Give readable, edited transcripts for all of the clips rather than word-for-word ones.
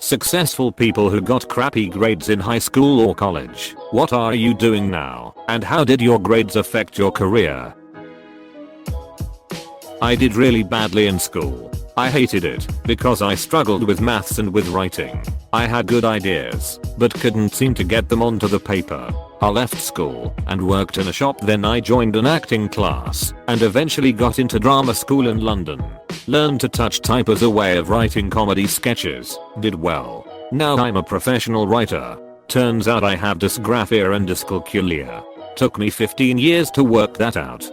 Successful people who got crappy grades in high school or college, what are you doing now, and how did your grades affect your career? I did really badly in school. I hated it because I struggled with maths and with writing. I had good ideas, but couldn't seem to get them onto the paper. I left school and worked in a shop, then I joined an acting class and eventually got into drama school in London. Learned to touch type as a way of writing comedy sketches. Did well. Now I'm a professional writer. Turns out I have dysgraphia and dyscalculia. Took me 15 years to work that out.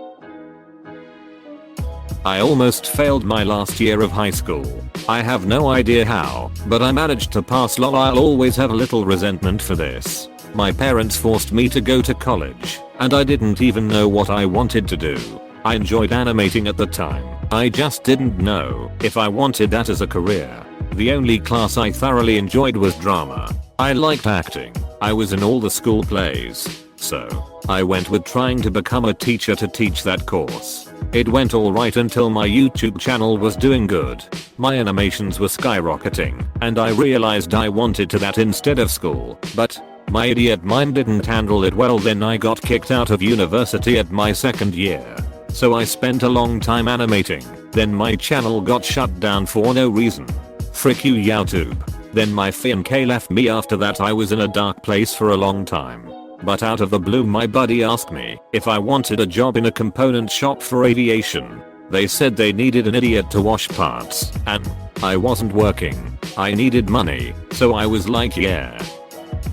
I almost failed my last year of high school. I have no idea how, but I managed to pass. Lol, I'll always have a little resentment for this. My parents forced me to go to college, and I didn't even know what I wanted to do. I enjoyed animating at the time. I just didn't know if I wanted that as a career. The only class I thoroughly enjoyed was drama. I liked acting. I was in all the school plays. So, I went with trying to become a teacher to teach that course. It went alright until my YouTube channel was doing good. My animations were skyrocketing, and I realized I wanted to that instead of school, but my idiot mind didn't handle it well. Then I got kicked out of university at my second year. So I spent a long time animating, then my channel got shut down for no reason. Frick you YouTube. Then my fiancé left me after that. I was in a dark place for a long time. But out of the blue my buddy asked me if I wanted a job in a component shop for aviation. They said they needed an idiot to wash parts, and I wasn't working. I needed money, so I was like yeah.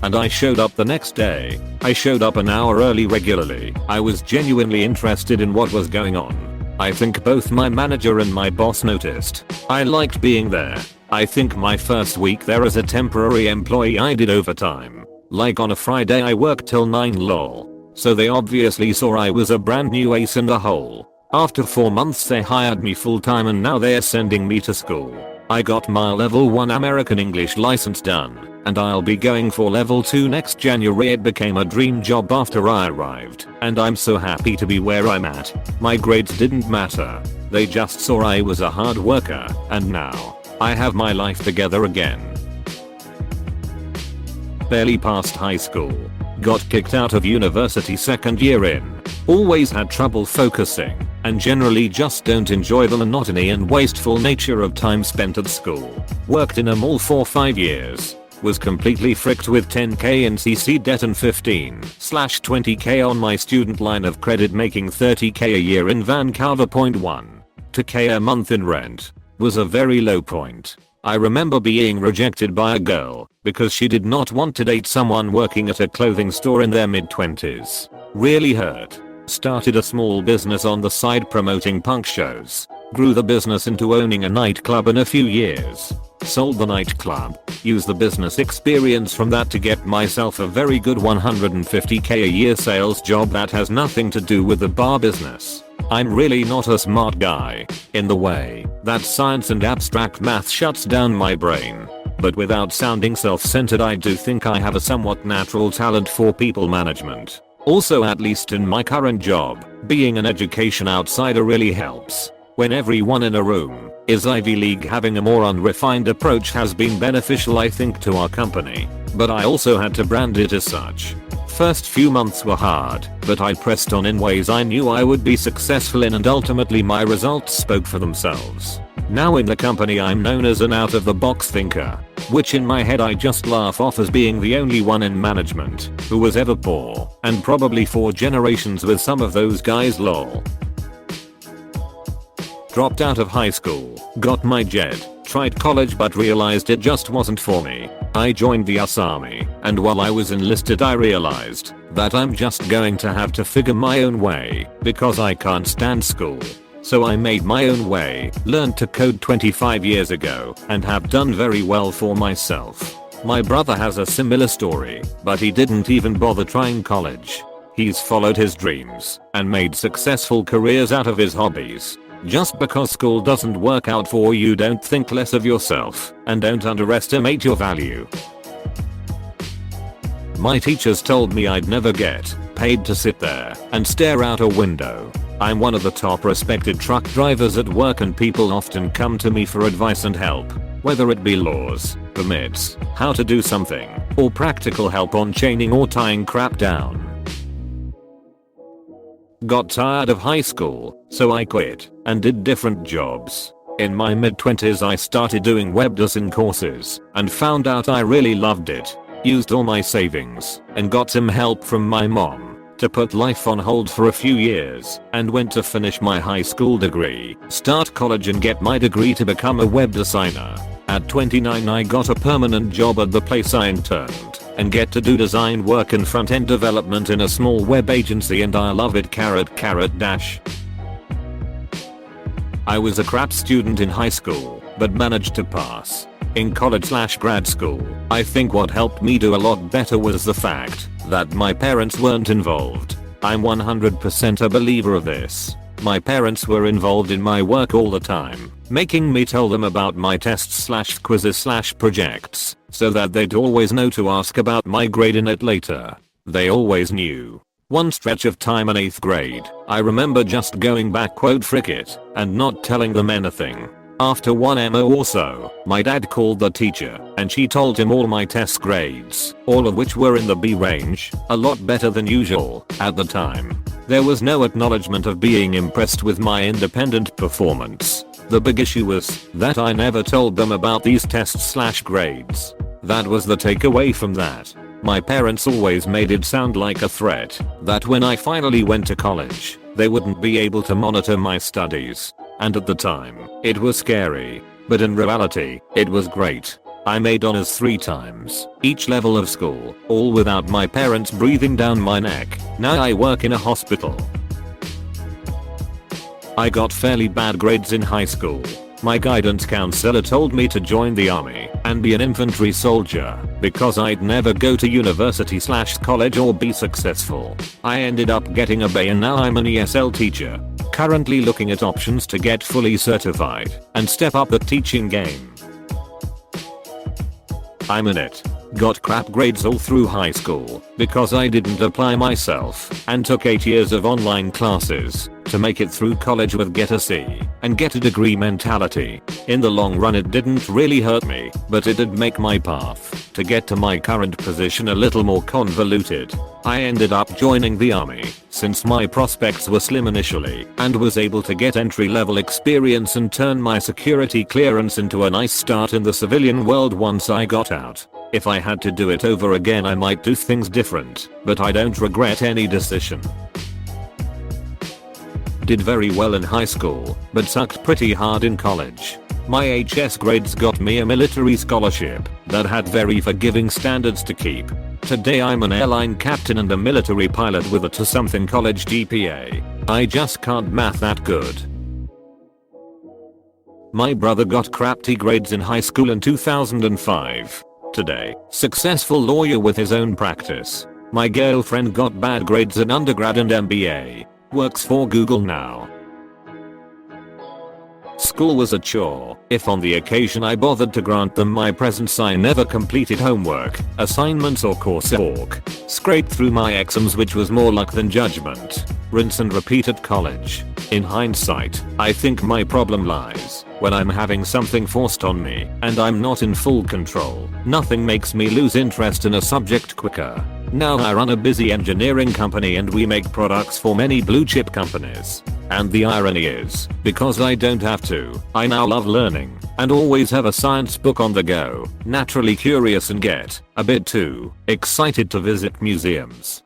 And I showed up the next day. I showed up an hour early regularly. I was genuinely interested in what was going on. I think both my manager and my boss noticed. I liked being there. I think my first week there as a temporary employee I did overtime. Like on a Friday I worked till 9 lol. So they obviously saw I was a brand new ace in the hole. After 4 months they hired me full time and now they're sending me to school. I got my level 1 American English license done, and I'll be going for level 2 next January. It became a dream job after I arrived, and I'm so happy to be where I'm at. My grades didn't matter. They just saw I was a hard worker, and now I have my life together again. Barely passed high school. Got kicked out of university second year in. Always had trouble focusing, and generally just don't enjoy the monotony and wasteful nature of time spent at school. Worked in a mall for 5 years. Was completely fricked with 10k in CC debt and 15/20k on my student line of credit, making 30k a year in Vancouver. 1.2k a month in rent. Was a very low point. I remember being rejected by a girl because she did not want to date someone working at a clothing store in their mid-20s. Really hurt. Started a small business on the side promoting punk shows. Grew the business into owning a nightclub in a few years. Sold the nightclub. Used the business experience from that to get myself a very good 150k a year sales job that has nothing to do with the bar business. I'm really not a smart guy, in the way that science and abstract math shuts down my brain. But without sounding self-centered, I do think I have a somewhat natural talent for people management. Also, at least in my current job, being an education outsider really helps. When everyone in a room is Ivy League, having a more unrefined approach has been beneficial, I think, to our company. But I also had to brand it as such. First few months were hard, but I pressed on in ways I knew I would be successful in, and ultimately my results spoke for themselves. Now in the company I'm known as an out-of-the-box thinker, which in my head I just laugh off as being the only one in management who was ever poor, and probably 4 generations with some of those guys lol. Dropped out of high school, got my JED, tried college but realized it just wasn't for me. I joined the US Army, and while I was enlisted I realized that I'm just going to have to figure my own way because I can't stand school. So I made my own way, learned to code 25 years ago, and have done very well for myself. My brother has a similar story, but he didn't even bother trying college. He's followed his dreams and made successful careers out of his hobbies. Just because school doesn't work out for you, don't think less of yourself, and don't underestimate your value. My teachers told me I'd never get paid to sit there and stare out a window. I'm one of the top respected truck drivers at work, and people often come to me for advice and help. whether it be laws, permits, how to do something, or practical help on chaining or tying crap down. Got tired of high school, so I quit and did different jobs. In my mid-20s I started doing web design courses and found out I really loved it. Used all my savings and got some help from my mom to put life on hold for a few years and went to finish my high school degree, start college and get my degree to become a web designer. At 29 I got a permanent job at the place I interned and get to do design work and front-end development in a small web agency and I love it. I was a crap student in high school but managed to pass. In college/grad school, I think what helped me do a lot better was the fact that my parents weren't involved. I'm 100% a believer of this. My parents were involved in my work all the time, making me tell them about my tests/quizzes/projects, so that they'd always know to ask about my grade in it later. They always knew. One stretch of time in 8th grade, I remember just going back frick it, and not telling them anything. After 1 MO or so, my dad called the teacher and she told him all my test grades, all of which were in the B range, a lot better than usual at the time. There was no acknowledgement of being impressed with my independent performance. The big issue was that I never told them about these tests/grades. That was the takeaway from that. My parents always made it sound like a threat that when I finally went to college, they wouldn't be able to monitor my studies. And at the time, it was scary. But in reality, it was great. I made honors 3 times, each level of school, all without my parents breathing down my neck. Now I work in a hospital. I got fairly bad grades in high school. My guidance counselor told me to join the army and be an infantry soldier because I'd never go to university/college or be successful. I ended up getting a B and now I'm an ESL teacher. Currently looking at options to get fully certified and step up the teaching game. I'm in it. Got crap grades all through high school because I didn't apply myself and took 8 years of online classes to make it through college with get a C and get a degree mentality. In the long run it didn't really hurt me, but it did make my path to get to my current position a little more convoluted. I ended up joining the army since my prospects were slim initially and was able to get entry-level experience and turn my security clearance into a nice start in the civilian world once I got out. If I had to do it over again I might do things different, but I don't regret any decision. Did very well in high school, but sucked pretty hard in college. My HS grades got me a military scholarship that had very forgiving standards to keep. Today I'm an airline captain and a military pilot with a 2-something college GPA. I just can't math that good. My brother got crappy grades in high school in 2005. Today, successful lawyer with his own practice. My girlfriend got bad grades in undergrad and MBA. Works for Google now. School was a chore. If on the occasion I bothered to grant them my presence I never completed homework, assignments or coursework. Scraped through my exams which was more luck than judgment. Rinse and repeat at college. In hindsight, I think my problem lies when I'm having something forced on me and I'm not in full control. Nothing makes me lose interest in a subject quicker. Now I run a busy engineering company and we make products for many blue chip companies. And the irony is, because I don't have to, I now love learning and always have a science book on the go, naturally curious and get a bit too excited to visit museums.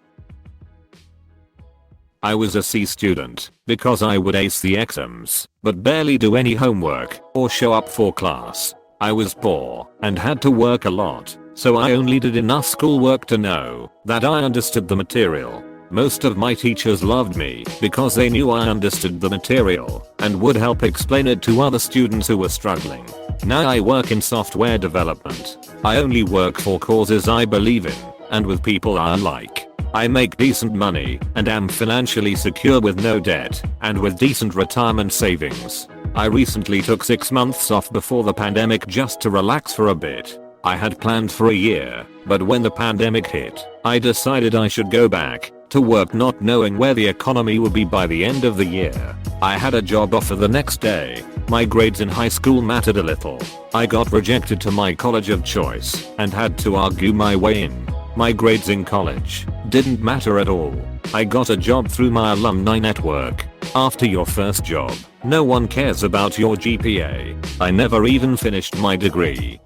I was a C student because I would ace the exams, but barely do any homework or show up for class. I was poor and had to work a lot, so I only did enough schoolwork to know that I understood the material. Most of my teachers loved me because they knew I understood the material and would help explain it to other students who were struggling. Now I work in software development. I only work for causes I believe in and with people I like. I make decent money and am financially secure with no debt and with decent retirement savings. I recently took 6 months off before the pandemic just to relax for a bit. I had planned for a year, but when the pandemic hit, I decided I should go back to work not knowing where the economy would be by the end of the year. I had a job offer the next day My grades in high school mattered a little. I got rejected to my college of choice and had to argue my way in. My grades in college didn't matter at all. I got a job through my alumni network. After your first job, no one cares about your GPA. I never even finished my degree.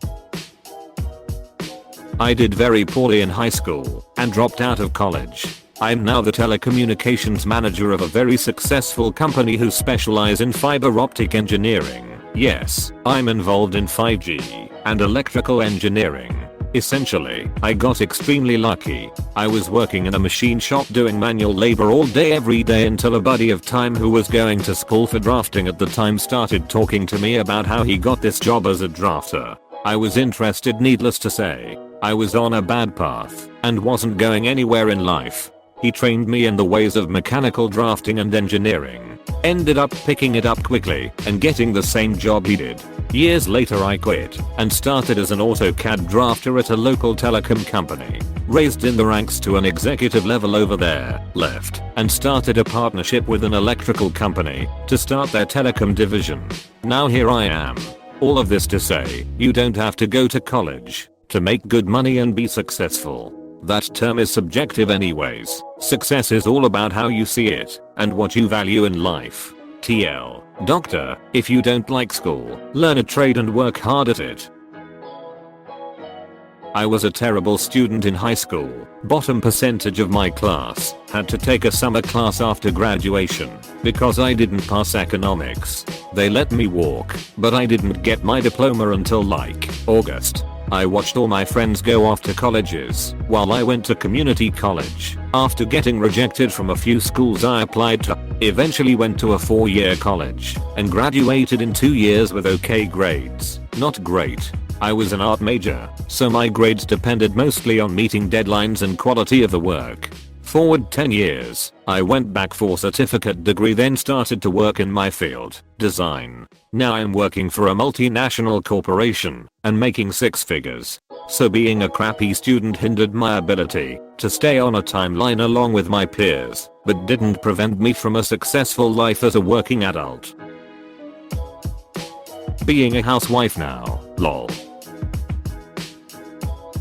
I did very poorly in high school and dropped out of college. I'm now the telecommunications manager of a very successful company who specialize in fiber optic engineering. Yes, I'm involved in 5G and electrical engineering. Essentially, I got extremely lucky. I was working in a machine shop doing manual labor all day every day until a buddy of mine who was going to school for drafting at the time started talking to me about how he got this job as a drafter. I was interested, needless to say. I was on a bad path and wasn't going anywhere in life. He trained me in the ways of mechanical drafting and engineering. Ended up picking it up quickly and getting the same job he did. Years later I quit and started as an AutoCAD drafter at a local telecom company. Raised in the ranks to an executive level over there, left and started a partnership with an electrical company to start their telecom division. Now here I am. All of this to say, you don't have to go to college to make good money and be successful. That term is subjective anyways. Success is all about how you see it and what you value in life. TL. Doctor, if you don't like school, learn a trade and work hard at it. I was a terrible student in high school. Bottom percentage of my class. Had to take a summer class after graduation because I didn't pass economics. They let me walk, but I didn't get my diploma until like August. I watched all my friends go off to colleges while I went to community college. After getting rejected from a few schools I applied to, eventually went to a 4-year college and graduated in 2 years with okay grades. Not great. I was an art major, so my grades depended mostly on meeting deadlines and quality of the work. Forward 10 years, I went back for certificate degree, then started to work in my field, design. Now I'm working for a multinational corporation and making 6 figures. So being a crappy student hindered my ability to stay on a timeline along with my peers, but didn't prevent me from a successful life as a working adult. Being a housewife now, lol.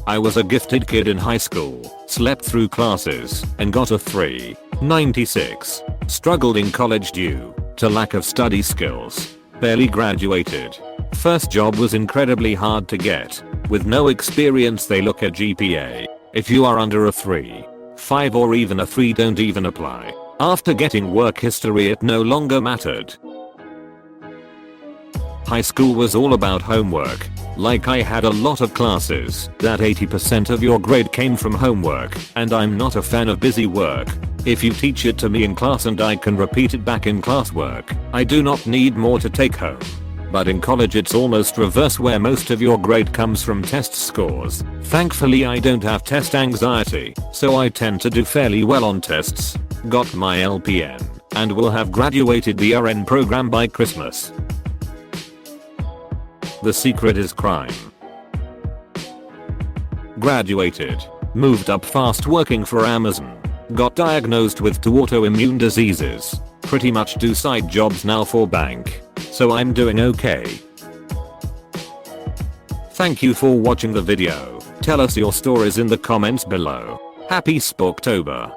I was a gifted kid in high school, slept through classes, and got a 3.96. Struggled in college due to lack of study skills. Barely graduated. First job was incredibly hard to get. With no experience they look at GPA. If you are under a 3.5 or even a 3, don't even apply. After getting work history it no longer mattered. High school was all about homework. Like I had a lot of classes that 80% of your grade came from homework, and I'm not a fan of busy work. If you teach it to me in class and I can repeat it back in classwork, I do not need more to take home. But in college it's almost reverse, where most of your grade comes from test scores. Thankfully I don't have test anxiety, so I tend to do fairly well on tests. Got my LPN, and will have graduated the RN program by Christmas. The secret is crime. Graduated. Moved up fast working for Amazon. Got diagnosed with 2 autoimmune diseases. Pretty much do side jobs now for bank. So I'm doing okay. Thank you for watching the video. Tell us your stories in the comments below. Happy Spooktober.